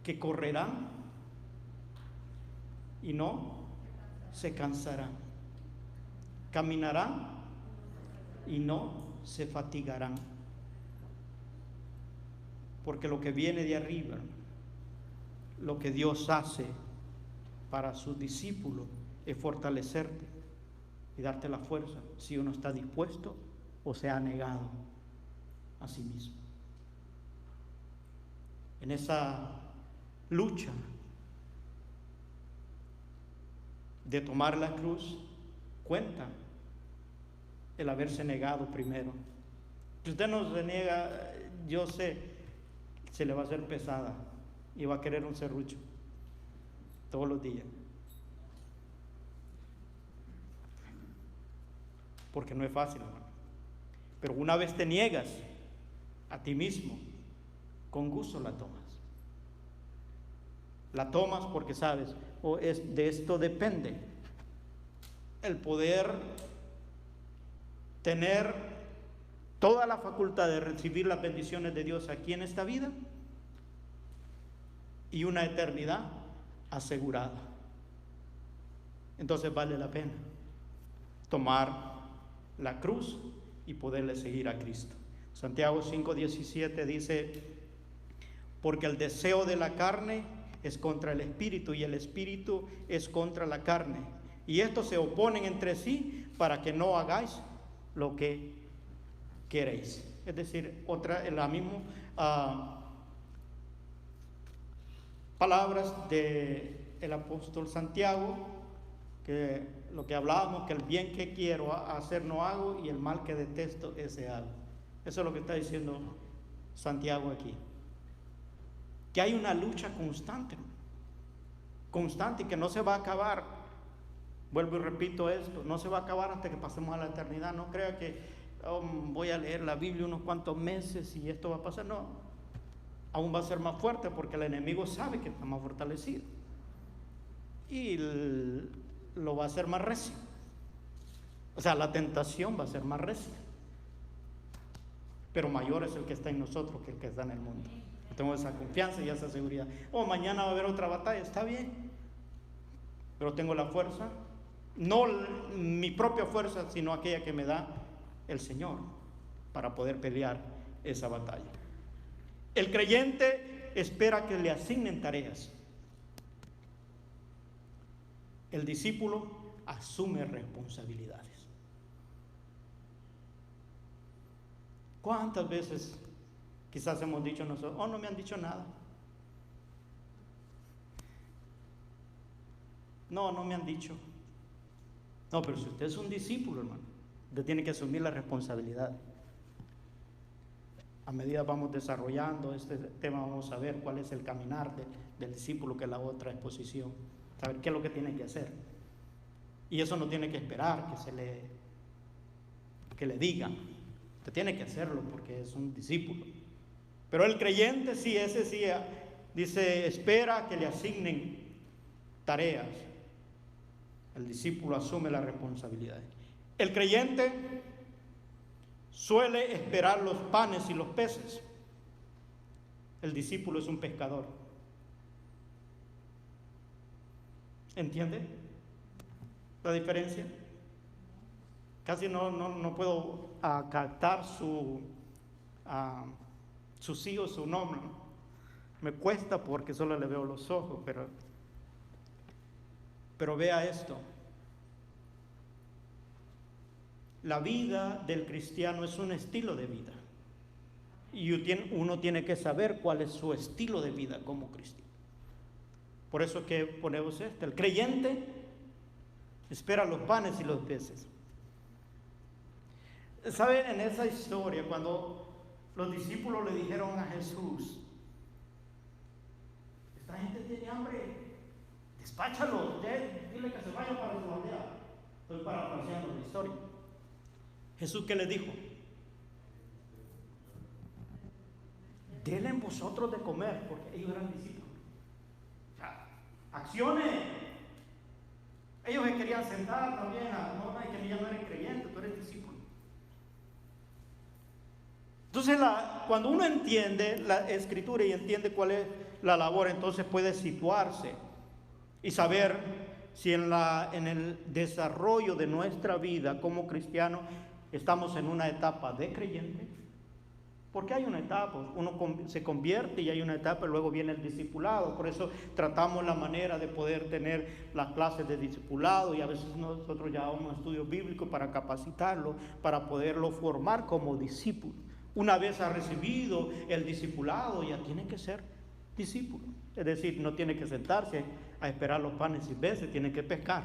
que correrán y no se cansarán, caminarán y no se fatigarán. Porque lo que viene de arriba, lo que Dios hace para sus discípulos es fortalecerte y darte la fuerza si uno está dispuesto o se ha negado a sí mismo. En esa lucha de tomar la cruz cuenta el haberse negado primero. Si usted no se niega, yo sé, se le va a hacer pesada y va a querer un serrucho todos los días, porque no es fácil, hermano. Pero una vez te niegas a ti mismo, con gusto la tomas. La tomas porque sabes, de esto depende el poder tener toda la facultad de recibir las bendiciones de Dios aquí en esta vida y una eternidad asegurada. Entonces vale la pena tomar la cruz y poderle seguir a Cristo. Santiago 5:17 dice: porque el deseo de la carne es contra el espíritu y el espíritu es contra la carne, y estos se oponen entre sí para que no hagáis lo que queréis. Es decir, la misma palabras del apóstol Santiago, que lo que hablábamos, que el bien que quiero hacer no hago y el mal que detesto ese hago. Eso es lo que está diciendo Santiago aquí, que hay una lucha constante y que no se va a acabar. Vuelvo y repito esto, no se va a acabar hasta que pasemos a la eternidad. No crea que voy a leer la Biblia unos cuantos meses y esto va a pasar. No, aún va a ser más fuerte porque el enemigo sabe que está más fortalecido y lo va a hacer más recio. O sea, la tentación va a ser más recia, pero mayor es el que está en nosotros que el que está en el mundo. Tengo esa confianza y esa seguridad. Mañana va a haber otra batalla, está bien, pero tengo la fuerza, no mi propia fuerza, sino aquella que me da el Señor para poder pelear esa batalla. El creyente espera que le asignen tareas. El discípulo asume responsabilidades. ¿Cuántas veces quizás hemos dicho nosotros: no me han dicho nada? No me han dicho. No, pero si usted es un discípulo, hermano, usted tiene que asumir la responsabilidad. A medida vamos desarrollando este tema, vamos a ver cuál es el caminar del discípulo, que es la otra exposición. Saber qué es lo que tiene que hacer. Y eso no tiene que esperar que le digan. Usted tiene que hacerlo porque es un discípulo. Pero el creyente sí, ese sí, dice, espera que le asignen tareas. El discípulo asume la responsabilidad. El creyente suele esperar los panes y los peces. El discípulo es un pescador. ¿Entiende la diferencia? Casi no puedo captar su sí o su no. Me cuesta porque solo le veo los ojos, pero vea esto. La vida del cristiano es un estilo de vida. Y uno tiene que saber cuál es su estilo de vida como cristiano. Por eso es que ponemos esto. El creyente espera los panes y los peces. ¿Saben? En esa historia, cuando los discípulos le dijeron a Jesús: esta gente tiene hambre, despáchalo, dile que se vaya para su aldea. Estoy parafraseando la historia. Jesús, ¿qué les dijo? Denle vosotros de comer, porque ellos eran discípulos. O sea, acciones. Ellos se querían sentar también, que ya no eres creyente, tú eres discípulo. Entonces, cuando uno entiende la Escritura y entiende cuál es la labor, entonces puede situarse y saber si en el desarrollo de nuestra vida como cristianos estamos en una etapa de creyente. Porque hay una etapa, uno se convierte y hay una etapa y luego viene el discipulado. Por eso tratamos la manera de poder tener las clases de discipulado, y a veces nosotros llevamos estudios bíblicos para capacitarlo, para poderlo formar como discípulo. Una vez ha recibido el discipulado, ya tiene que ser discípulo. Es decir, no tiene que sentarse a esperar los panes y peces, tiene que pescar.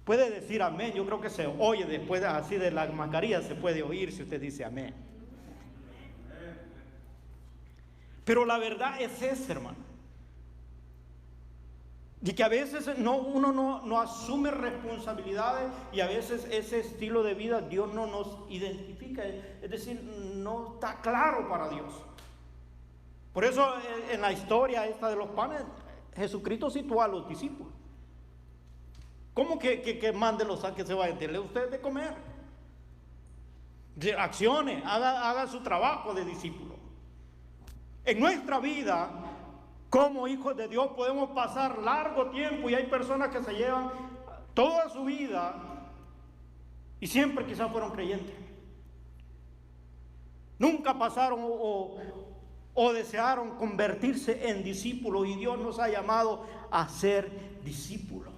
Puede decir amén, yo creo que se oye después así de la mascarilla, se puede oír si usted dice amén. Pero la verdad es esa, hermano. Y que a veces uno no asume responsabilidades, y a veces ese estilo de vida Dios no nos identifica, es decir, no está claro para Dios. Por eso en la historia esta de los panes, Jesucristo situó a los discípulos. ¿Cómo que mándelos a que se vayan? Denle usted de comer. Accione, haga su trabajo de discípulo. En nuestra vida, como hijos de Dios, podemos pasar largo tiempo, y hay personas que se llevan toda su vida y siempre quizás fueron creyentes. Nunca pasaron o desearon convertirse en discípulos, y Dios nos ha llamado a ser discípulos.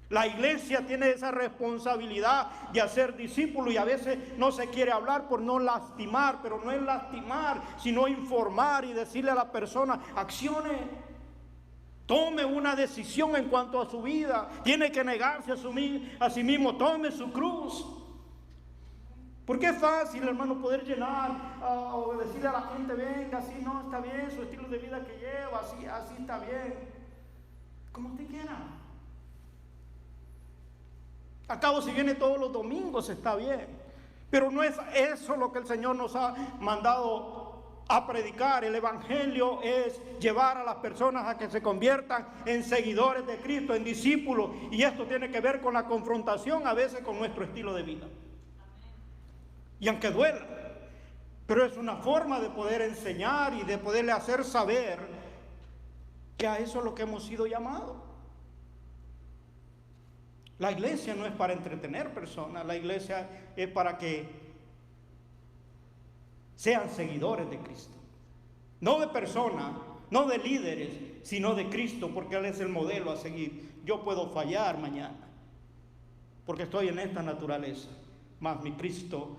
La iglesia tiene esa responsabilidad de hacer discípulos, y a veces no se quiere hablar por no lastimar, pero no es lastimar, sino informar y decirle a la persona: accione, tome una decisión en cuanto a su vida, tiene que negarse a sí mismo, tome su cruz. Porque es fácil, hermano, poder llenar o decirle a la gente: venga, así no está bien, su estilo de vida que lleva, así está bien, como usted quiera. Al cabo, si viene todos los domingos está bien, pero no es eso lo que el Señor nos ha mandado a predicar. El evangelio es llevar a las personas a que se conviertan en seguidores de Cristo, en discípulos, y esto tiene que ver con la confrontación a veces con nuestro estilo de vida. Y aunque duela, pero es una forma de poder enseñar y de poderle hacer saber que a eso es lo que hemos sido llamados. La iglesia no es para entretener personas, la iglesia es para que sean seguidores de Cristo. No de personas, no de líderes, sino de Cristo, porque Él es el modelo a seguir. Yo puedo fallar mañana, porque estoy en esta naturaleza, mas mi Cristo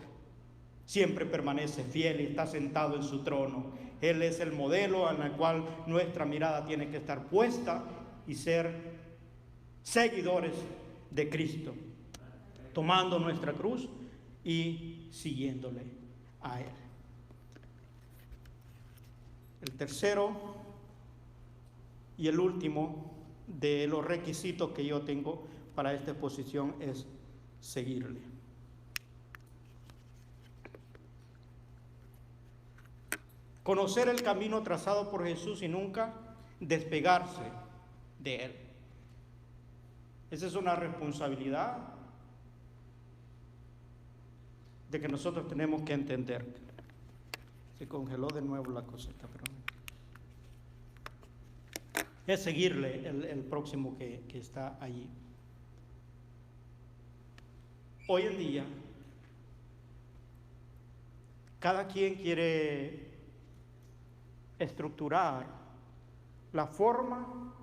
siempre permanece fiel y está sentado en su trono. Él es el modelo en el cual nuestra mirada tiene que estar puesta y ser seguidores de Cristo, tomando nuestra cruz y siguiéndole a Él. El tercero y el último de los requisitos que yo tengo para esta exposición es seguirle. Conocer el camino trazado por Jesús y nunca despegarse de Él. Esa es una responsabilidad de que nosotros tenemos que entender. Se congeló de nuevo la cosita, pero es seguirle el próximo que está allí. Hoy en día, cada quien quiere estructurar la forma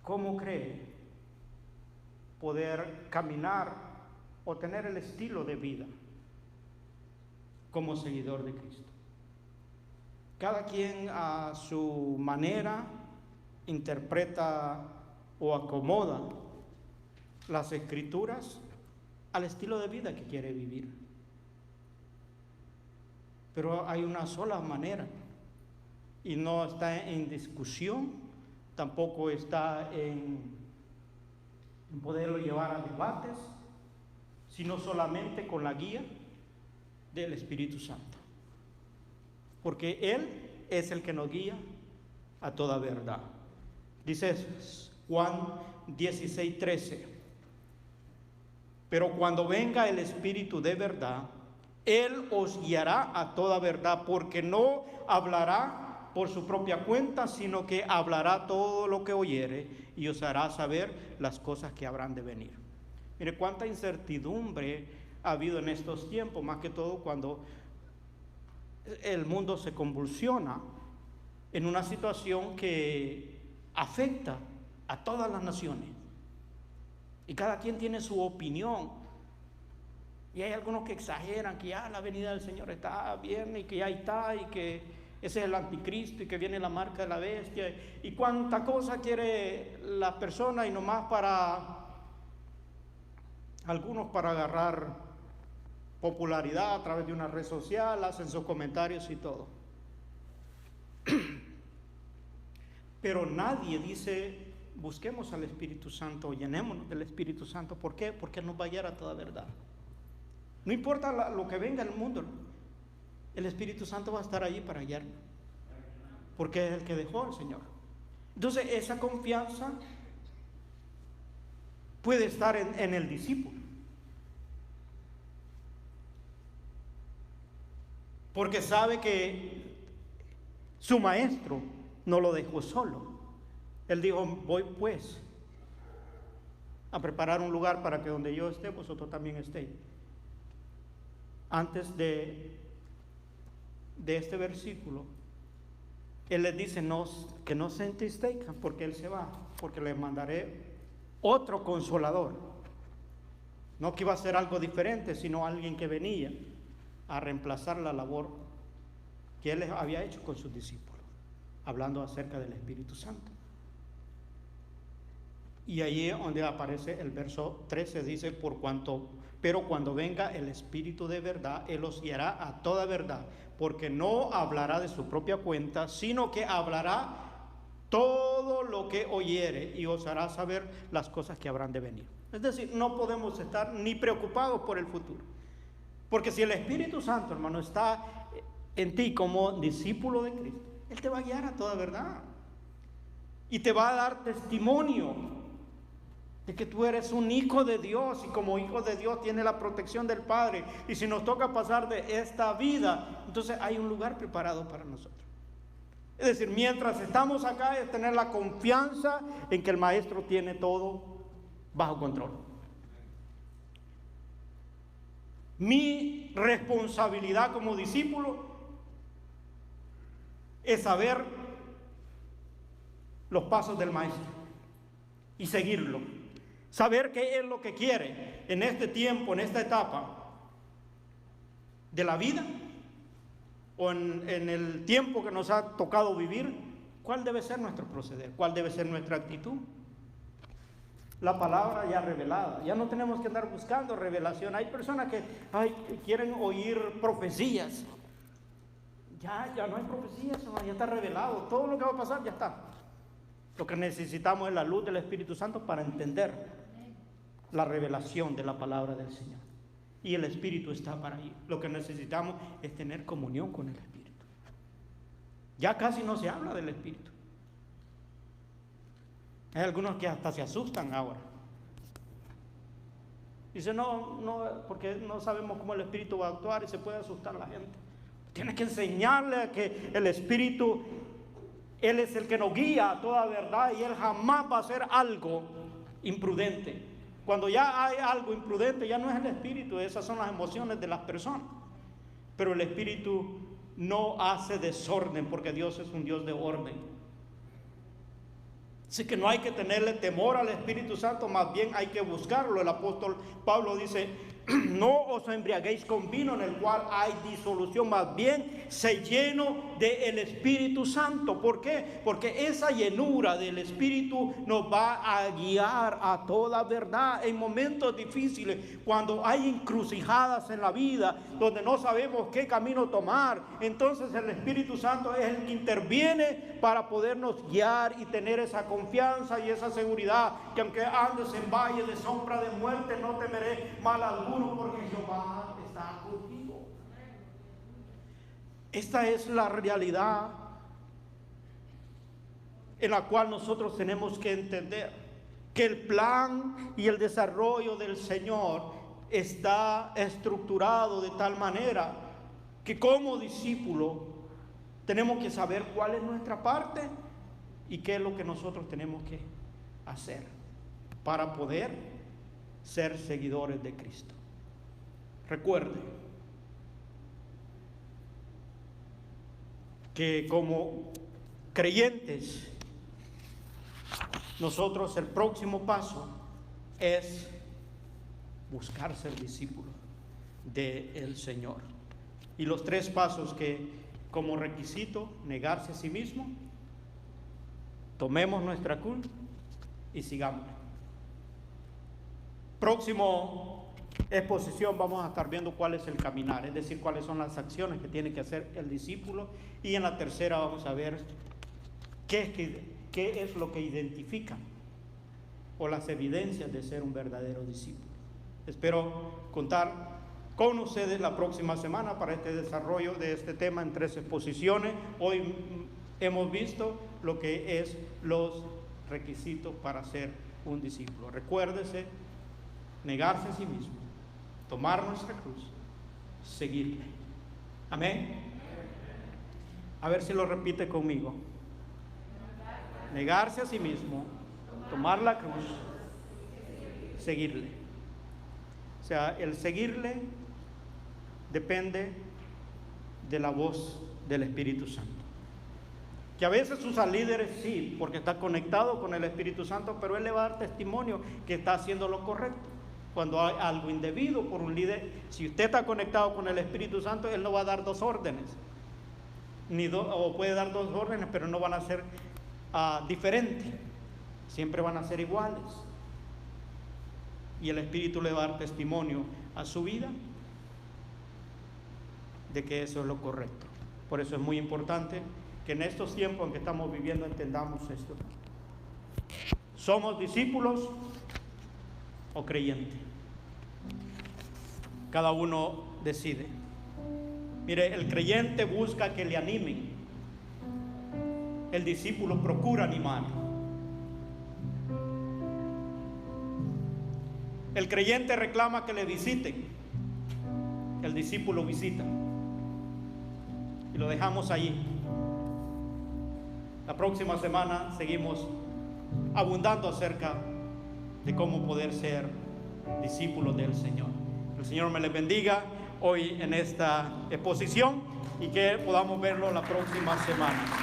como cree poder caminar o tener el estilo de vida como seguidor de Cristo. Cada quien a su manera interpreta o acomoda las escrituras al estilo de vida que quiere vivir. Pero hay una sola manera, y no está en discusión, tampoco está en poderlo llevar a debates, sino solamente con la guía del Espíritu Santo. Porque Él es el que nos guía a toda verdad. Dice Juan 16:13. Pero cuando venga el Espíritu de verdad, Él os guiará a toda verdad, porque no hablará por su propia cuenta, sino que hablará todo lo que oyere y os hará saber las cosas que habrán de venir. Mire cuánta incertidumbre ha habido en estos tiempos, más que todo cuando el mundo se convulsiona en una situación que afecta a todas las naciones. Y cada quien tiene su opinión. Y hay algunos que exageran que ya la venida del Señor está bien y que ya está y que ese es el anticristo y que viene la marca de la bestia y cuánta cosa quiere la persona, y nomás para algunos, para agarrar popularidad a través de una red social, hacen sus comentarios y todo. Pero nadie dice busquemos al Espíritu Santo o llenémonos del Espíritu Santo. ¿Por qué? Porque Él nos va a guiar a toda verdad. No importa lo que venga en el mundo, el Espíritu Santo va a estar allí para guiarnos, porque es el que dejó al Señor. Entonces esa confianza puede estar en el discípulo, porque sabe que su maestro no lo dejó solo. Él dijo: voy pues a preparar un lugar para que donde yo esté, vosotros también estéis. Antes de este versículo, Él les dice que no se entristezcan porque Él se va, porque les mandaré otro consolador. No que iba a ser algo diferente, sino alguien que venía a reemplazar la labor que Él había hecho con sus discípulos, hablando acerca del Espíritu Santo. Y allí es donde aparece el verso 13, dice: pero cuando venga el Espíritu de verdad, Él os guiará a toda verdad, porque no hablará de su propia cuenta, sino que hablará todo lo que oyere y os hará saber las cosas que habrán de venir. Es decir, no podemos estar ni preocupados por el futuro, porque si el Espíritu Santo, hermano, está en ti como discípulo de Cristo, Él te va a guiar a toda verdad y te va a dar testimonio de que tú eres un hijo de Dios, y como hijo de Dios tiene la protección del Padre, y si nos toca pasar de esta vida, entonces hay un lugar preparado para nosotros. Es decir, mientras estamos acá es tener la confianza en que el Maestro tiene todo bajo control. Mi responsabilidad como discípulo es saber los pasos del Maestro y seguirlo. Saber qué es lo que quiere en este tiempo, en esta etapa de la vida, o en el tiempo que nos ha tocado vivir. ¿Cuál debe ser nuestro proceder? ¿Cuál debe ser nuestra actitud? La palabra ya revelada. Ya no tenemos que andar buscando revelación. Hay personas que quieren oír profecías. Ya no hay profecías, ya está revelado. Todo lo que va a pasar ya está. Lo que necesitamos es la luz del Espíritu Santo para entender la revelación de la palabra del Señor. Y el Espíritu está para ahí. Lo que necesitamos es tener comunión con el Espíritu. Ya casi no se habla del Espíritu. Hay algunos que hasta se asustan ahora. Dicen: no, porque no sabemos cómo el Espíritu va a actuar, y se puede asustar a la gente. Tienes que enseñarle a que el Espíritu, Él es el que nos guía a toda verdad, y Él jamás va a hacer algo imprudente. Cuando ya hay algo imprudente, ya no es el Espíritu, esas son las emociones de las personas. Pero el Espíritu no hace desorden, porque Dios es un Dios de orden. Así que no hay que tenerle temor al Espíritu Santo, más bien hay que buscarlo. El apóstol Pablo dice: no os embriaguéis con vino en el cual hay disolución, más bien se lleno del Espíritu Santo. ¿Por qué? Porque esa llenura del Espíritu nos va a guiar a toda verdad en momentos difíciles, cuando hay encrucijadas en la vida donde no sabemos qué camino tomar. Entonces el Espíritu Santo es el que interviene para podernos guiar y tener esa confianza y esa seguridad, que aunque andes en valle de sombra de muerte, no temeré mal alguno, porque Jehová está contigo. Esta es la realidad en la cual nosotros tenemos que entender que el plan y el desarrollo del Señor está estructurado de tal manera que como discípulo tenemos que saber cuál es nuestra parte y qué es lo que nosotros tenemos que hacer para poder ser seguidores de Cristo. Recuerde que como creyentes, nosotros el próximo paso es buscar ser discípulos del Señor. Y los 3 pasos que como requisito: negarse a sí mismo, tomemos nuestra cruz y sigamos. Próximo exposición vamos a estar viendo cuál es el caminar, es decir, cuáles son las acciones que tiene que hacer el discípulo, y en la tercera vamos a ver qué es lo que identifica o las evidencias de ser un verdadero discípulo. Espero contar con ustedes la próxima semana para este desarrollo de este tema en 3 exposiciones. Hoy hemos visto lo que es los requisitos para ser un discípulo. Recuérdese: negarse a sí mismo, tomar nuestra cruz, seguirle. Amén. A ver si lo repite conmigo: negarse a sí mismo, tomar la cruz, seguirle. O sea, el seguirle depende de la voz del Espíritu Santo. Que a veces usa líderes, sí, porque está conectado con el Espíritu Santo, pero él le va a dar testimonio que está haciendo lo correcto. Cuando hay algo indebido por un líder, si usted está conectado con el Espíritu Santo, él no va a dar 2 órdenes. O puede dar 2 órdenes, pero no van a ser diferentes. Siempre van a ser iguales. Y el Espíritu le va a dar testimonio a su vida de que eso es lo correcto. Por eso es muy importante que en estos tiempos en que estamos viviendo entendamos esto. ¿Somos discípulos o creyentes? Cada uno decide. Mire, el creyente busca que le animen. El discípulo procura animar. El creyente reclama que le visiten. El discípulo visita. Y lo dejamos allí. La próxima semana seguimos abundando acerca de cómo poder ser discípulos del Señor. El Señor me les bendiga hoy en esta exposición y que podamos verlo la próxima semana.